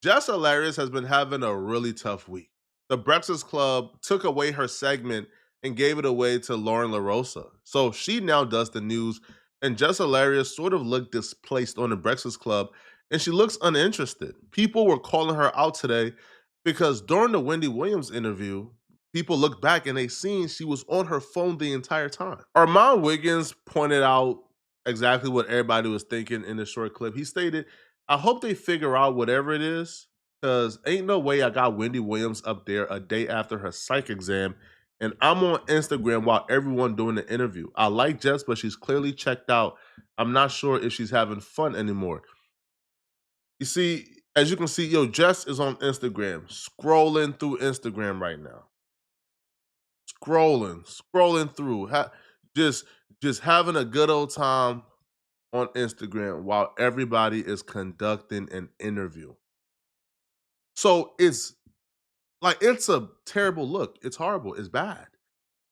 Jess Hilarious has been having a really tough week. The Breakfast Club took away her segment and gave it away to Lauren LaRosa. So she now does the news, and Jess Hilarious sort of looked displaced on the Breakfast Club, and she looks uninterested. People were calling her out today because during the Wendy Williams interview, people looked back and they seen she was on her phone the entire time. Armand Wiggins pointed out exactly what everybody was thinking in the short clip. He stated, I hope they figure out whatever it is, because ain't no way I got Wendy Williams up there a day after her psych exam, and I'm on Instagram while everyone doing the interview. I like Jess, but she's clearly checked out. I'm not sure if she's having fun anymore. You see, as you can see, Jess is on Instagram, scrolling through Instagram right now. Scrolling through. Just just having a good old time on Instagram while everybody is conducting an interview. So it's a terrible look. It's horrible. It's bad.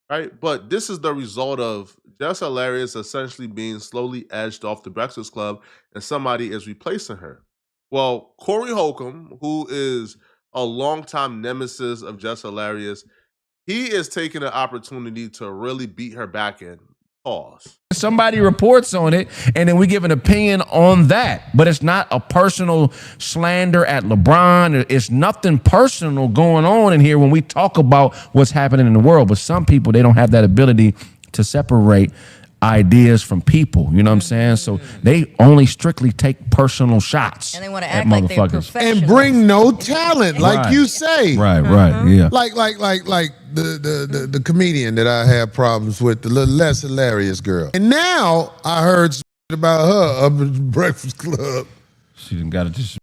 Right. But this is the result of Jess Hilarious essentially being slowly edged off the Breakfast Club, and somebody is replacing her. Well, Corey Holcomb, who is a longtime nemesis of Jess Hilarious, he is taking an opportunity to really beat her back in. Pause. Somebody reports on it, and then we give an opinion on that. But it's not a personal slander at LeBron. It's nothing personal going on in here when we talk about what's happening in the world. But some people, they don't have that ability to separate ideas from people. You know what I'm saying? So they only strictly take personal shots. And they want to act like they're professionals. And bring no talent, like you say. Right, yeah. Like the comedian that I had problems with, the little less hilarious girl. And now I heard about her up at the Breakfast Club. She done got it just.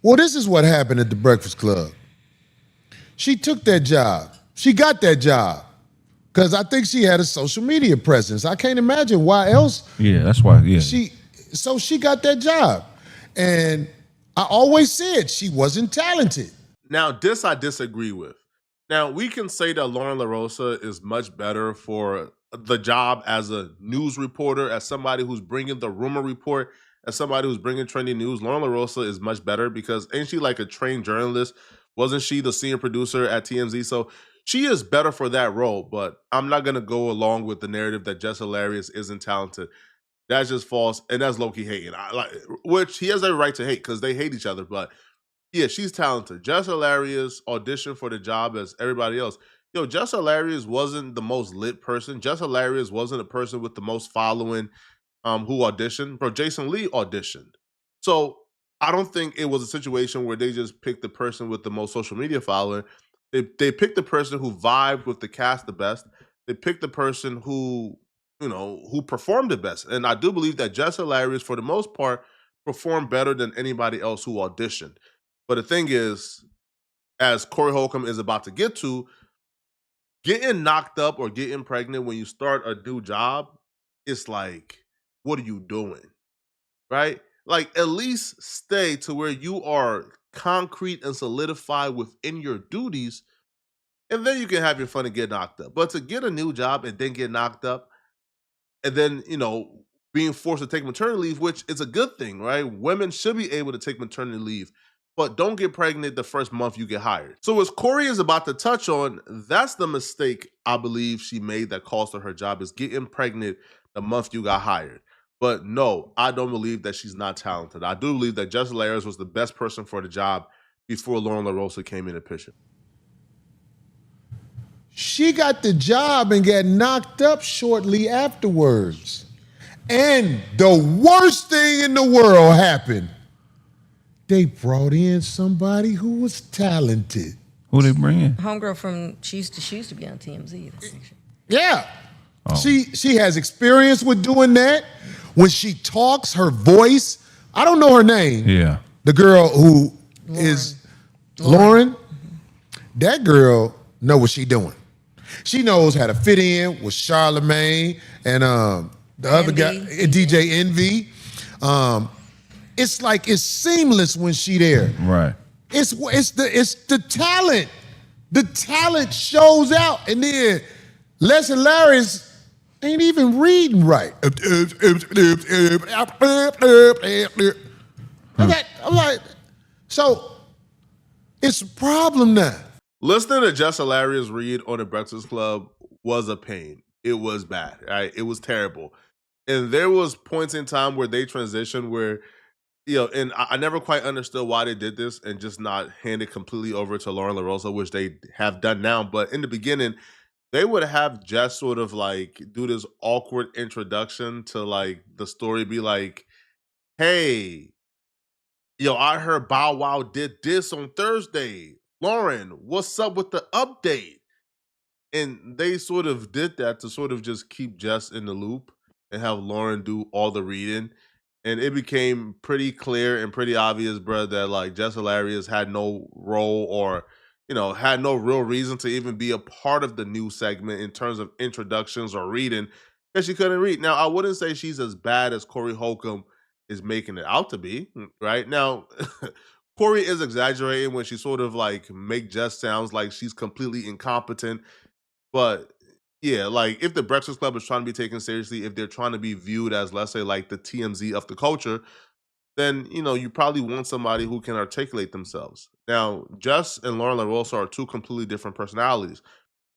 Well, this is what happened at the Breakfast Club. She took that job. She got that job because I think she had a social media presence. I can't imagine why else. Yeah, that's why. Yeah. So she got that job. And I always said she wasn't talented. Now, this I disagree with. Now, we can say that Lauren LaRosa is much better for the job as a news reporter, as somebody who's bringing the rumor report, as somebody who's bringing trending news. Lauren LaRosa is much better because ain't she like a trained journalist? Wasn't she the senior producer at TMZ? So she is better for that role, but I'm not going to go along with the narrative that Jess Hilarious isn't talented. That's just false, and that's low-key hating. Which he has every right to hate because they hate each other, but yeah, she's talented. Jess Hilarious auditioned for the job as everybody else. Jess Hilarious wasn't the most lit person. Jess Hilarious wasn't a person with the most following who auditioned. Bro, Jason Lee auditioned. So I don't think it was a situation where they just picked the person with the most social media following. They picked the person who vibed with the cast the best. They picked the person who performed the best. And I do believe that Jess Hilarious, for the most part, performed better than anybody else who auditioned. But the thing is, as Corey Holcomb is about to get to, getting knocked up or getting pregnant when you start a new job, it's like, what are you doing? Right? Like, at least stay to where you are concrete and solidified within your duties, and then you can have your fun and get knocked up. But to get a new job and then get knocked up, and then, being forced to take maternity leave, which is a good thing, right? Women should be able to take maternity leave, but don't get pregnant the first month you get hired. So as Corey is about to touch on, that's the mistake I believe she made that cost her job, is getting pregnant the month you got hired. But no, I don't believe that she's not talented. I do believe that Jess Hilarious was the best person for the job before Lauren LaRosa came in the picture. She got the job and got knocked up shortly afterwards. And the worst thing in the world happened. They brought in somebody who was talented. Who they bring in? Homegirl from, she used to be on TMZ. Yeah. Oh. She has experience with doing that. When she talks, her voice, I don't know her name. Yeah. The girl who is Lauren. Mm-hmm. That girl know what she doing. She knows how to fit in with Charlamagne and the other guy, DJ Envy. It's like it's seamless when she there. Right. It's the talent. The talent shows out, and then Les Hilarious ain't even reading right. I'm like, So it's a problem now. Listening to Jess Hilarious read on the Breakfast Club was a pain. It was bad, right? It was terrible. And there was points in time where they transitioned where, and I never quite understood why they did this and just not hand it completely over to Lauren LaRosa, which they have done now. But in the beginning, they would have Jess sort of like do this awkward introduction to like the story, be like, hey, I heard Bow Wow did this on Thursday. Lauren, what's up with the update? And they sort of did that to sort of just keep Jess in the loop and have Lauren do all the reading. And it became pretty clear and pretty obvious, bro, that like Jess Hilarious had no role or, had no real reason to even be a part of the news segment in terms of introductions or reading because she couldn't read. Now, I wouldn't say she's as bad as Corey Holcomb is making it out to be, right? Now, Corey is exaggerating when she sort of like make Jess sounds like she's completely incompetent, but yeah, like if the Breakfast Club is trying to be taken seriously, if they're trying to be viewed as, let's say, like the TMZ of the culture, then you probably want somebody who can articulate themselves. Now, Jess and Lauren LaRosa are two completely different personalities.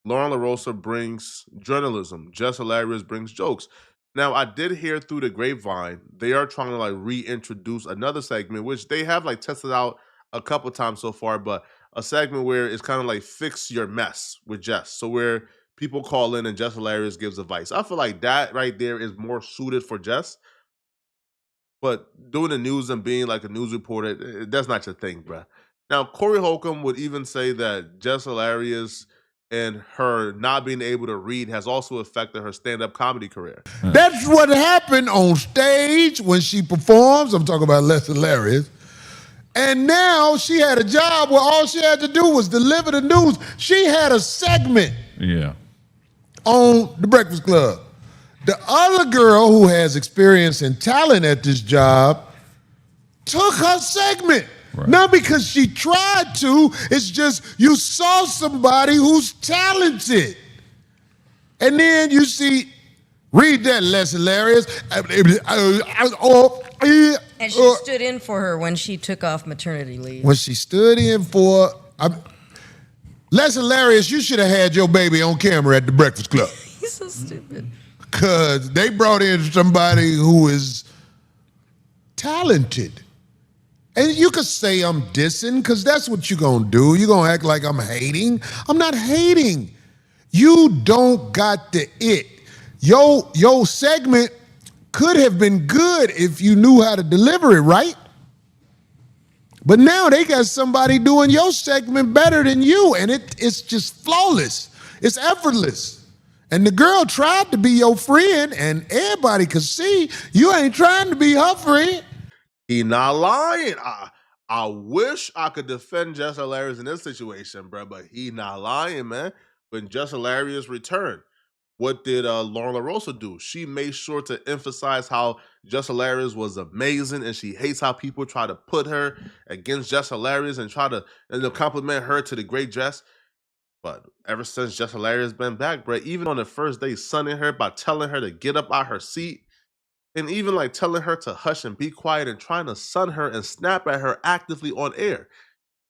Lauren LaRosa brings journalism. Jess Hilarious brings jokes. Now, I did hear through the grapevine, they are trying to like reintroduce another segment, which they have like tested out a couple times so far, but a segment where it's kind of like fix your mess with Jess. So where people call in and Jess Hilarious gives advice. I feel like that right there is more suited for Jess. But doing the news and being like a news reporter, that's not your thing, bruh. Now, Corey Holcomb would even say that Jess Hilarious and her not being able to read has also affected her stand-up comedy career. That's what happened on stage when she performs. I'm talking about Jess Hilarious. And now she had a job where all she had to do was deliver the news. She had a segment on The Breakfast Club. The other girl who has experience and talent at this job took her segment. Right. Not because she tried to, it's just you saw somebody who's talented. And then you see, read that, Jess Hilarious. And she stood in for her when she took off maternity leave. When she stood in for, Jess Hilarious, you should have had your baby on camera at The Breakfast Club. He's so stupid. Because they brought in somebody who is talented. And you could say I'm dissing, because that's what you're going to do. You're going to act like I'm hating. I'm not hating. You don't got the it. Your segment could have been good if you knew how to deliver it, right? But now they got somebody doing your segment better than you, and it's just flawless. It's effortless. And the girl tried to be your friend, and everybody could see you ain't trying to be her friend. He not lying. I wish I could defend Jess Hilarious in this situation, bro, but he not lying, man. When Jess Hilarious returned, what did Lauren LaRosa do? She made sure to emphasize how Jess Hilarious was amazing, and she hates how people try to put her against Jess Hilarious and try to compliment her to the great Jess. But ever since Jess Hilarious been back, bro, even on the first day, sunning her by telling her to get up out her seat, and even like telling her to hush and be quiet and trying to sun her and snap at her actively on air.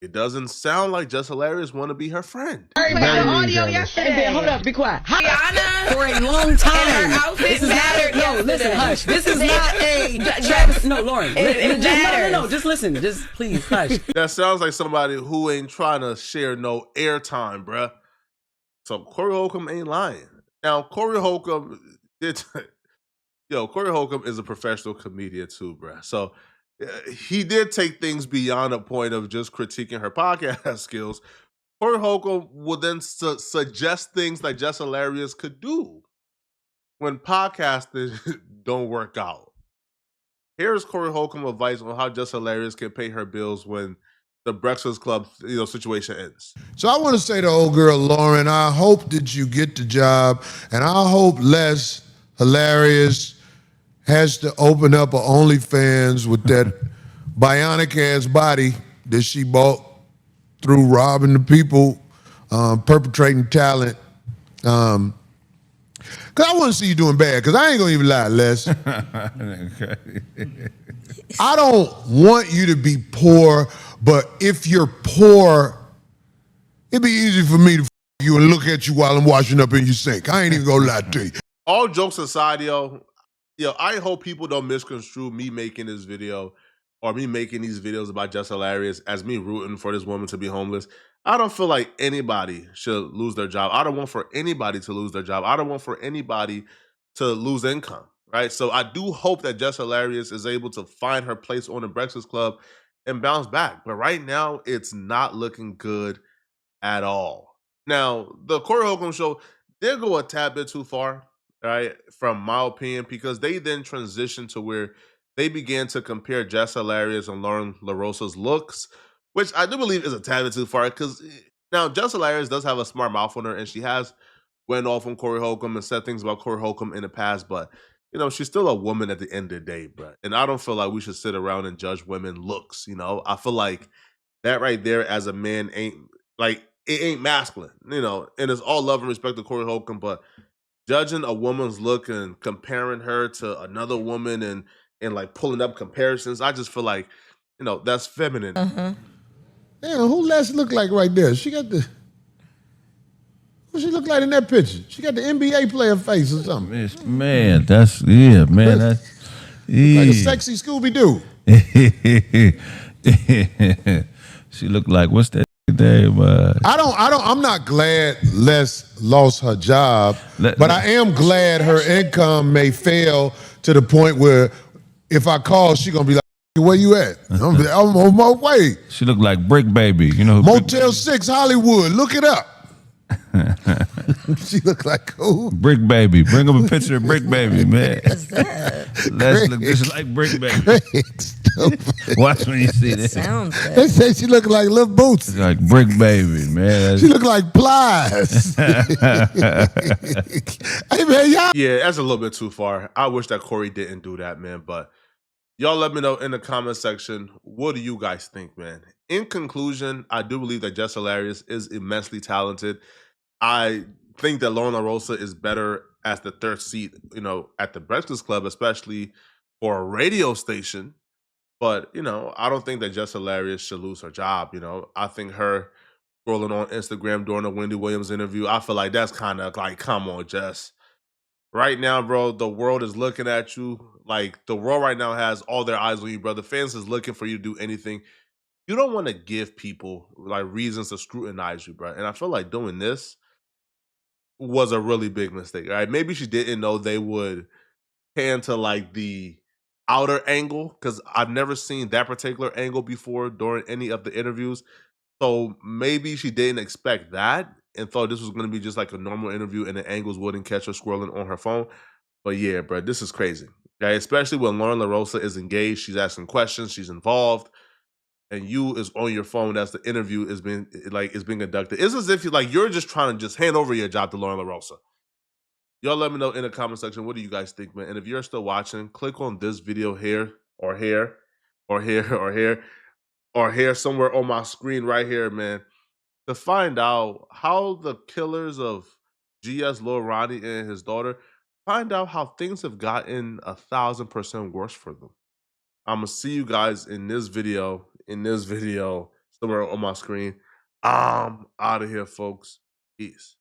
It doesn't sound like Jess Hilarious want to be her friend. I heard the audio yesterday. Hey, hold up, be quiet. Rihanna for a long time. This is not. No, listen, hush. This is not a Travis. No, Lauren. No, just listen. Just please hush. That sounds like somebody who ain't trying to share no airtime, bruh. So Corey Holcomb ain't lying. Now Corey Holcomb did. Corey Holcomb is a professional comedian too, bruh. So he did take things beyond a point of just critiquing her podcast skills. Corey Holcomb would then suggest things like Jess Hilarious could do when podcasting don't work out. Here's Corey Holcomb advice on how Jess Hilarious can pay her bills when the Breakfast Club situation ends. So I want to say to old girl Lauren, I hope that you get the job, and I hope Jess Hilarious has to open up an OnlyFans with that bionic-ass body that she bought through robbing the people, perpetrating talent. Because I want to see you doing bad, because I ain't going to even lie, Les. I don't want you to be poor, but if you're poor, it'd be easy for me to you and look at you while I'm washing up in your sink. I ain't even gonna lie to you. All jokes aside, yo, I hope people don't misconstrue me making this video or me making these videos about Jess Hilarious as me rooting for this woman to be homeless. I don't feel like anybody should lose their job. I don't want for anybody to lose their job. I don't want for anybody to lose income, right? So I do hope that Jess Hilarious is able to find her place on the Breakfast Club and bounce back. But right now, it's not looking good at all. Now, the Corey Holcomb show did go a tad bit too far, right? From my opinion, because they then transitioned to where they began to compare Jess Hilarious and Lauren LaRosa's looks, which I do believe is a tad bit too far. Because now Jess Hilarious does have a smart mouth on her, and she has went off on Corey Holcomb and said things about Corey Holcomb in the past, but she's still a woman at the end of the day, bro. And I don't feel like we should sit around and judge women looks. I feel like that right there as a man ain't like it ain't masculine, and it's all love and respect to Corey Holcomb, but judging a woman's look and comparing her to another woman and like pulling up comparisons, I just feel like, that's feminine. Uh-huh. Damn, who Les look like right there? She got the what she look like in that picture? She got the NBA player face or something. Man, that's man, that's like a sexy Scooby-Doo. She looked like what's that name? I'm not glad Les lost her job, but I am glad her income may fail to the point where if I call, she gonna be like, "Where you at?" I'm on my way. She looked like Brick Baby, Motel 6 Hollywood. Look it up. She looked like who? Brick Baby. Bring up a picture of Brick Baby, man. What's that? Let's look just like Brick Baby. Watch when you see this. Sounds good. They say she look like Lil Boots. It's like Brick Baby, man. She look like Plies. Hey man, y'all. Yeah, that's a little bit too far. I wish that Corey didn't do that, man. But y'all let me know in the comment section, what do you guys think, man? In conclusion, I do believe that Jess Hilarious is immensely talented. I think that Lauren LaRosa is better as the third seat, at the Breakfast Club, especially for a radio station. But, I don't think that Jess Hilarious should lose her job. I think her scrolling on Instagram during the Wendy Williams interview, I feel like that's kind of like, come on, Jess. Right now, bro, the world is looking at you. Like, the world right now has all their eyes on you, bro. The fans is looking for you to do anything. You don't want to give people, like, reasons to scrutinize you, bro. And I feel like doing this was a really big mistake, right? Maybe she didn't know they would pan to, like, the outer angle, because I've never seen that particular angle before during any of the interviews. So maybe she didn't expect that and thought this was going to be just like a normal interview and the angles wouldn't catch her scrolling on her phone. But yeah, bro, this is crazy. Okay? Especially when Lauren LaRosa is engaged, she's asking questions, she's involved, and you is on your phone as the interview is being conducted. It's as if you're just trying to just hand over your job to Lauren LaRosa. Y'all let me know in the comment section, what do you guys think, man? And if you're still watching, click on this video here or here or here or here or here somewhere on my screen right here, man, to find out how the killers of GS Lil Ronnie and his daughter, find out how things have gotten 1,000% worse for them. I'm gonna see you guys in this video, somewhere on my screen. I'm out of here, folks. Peace.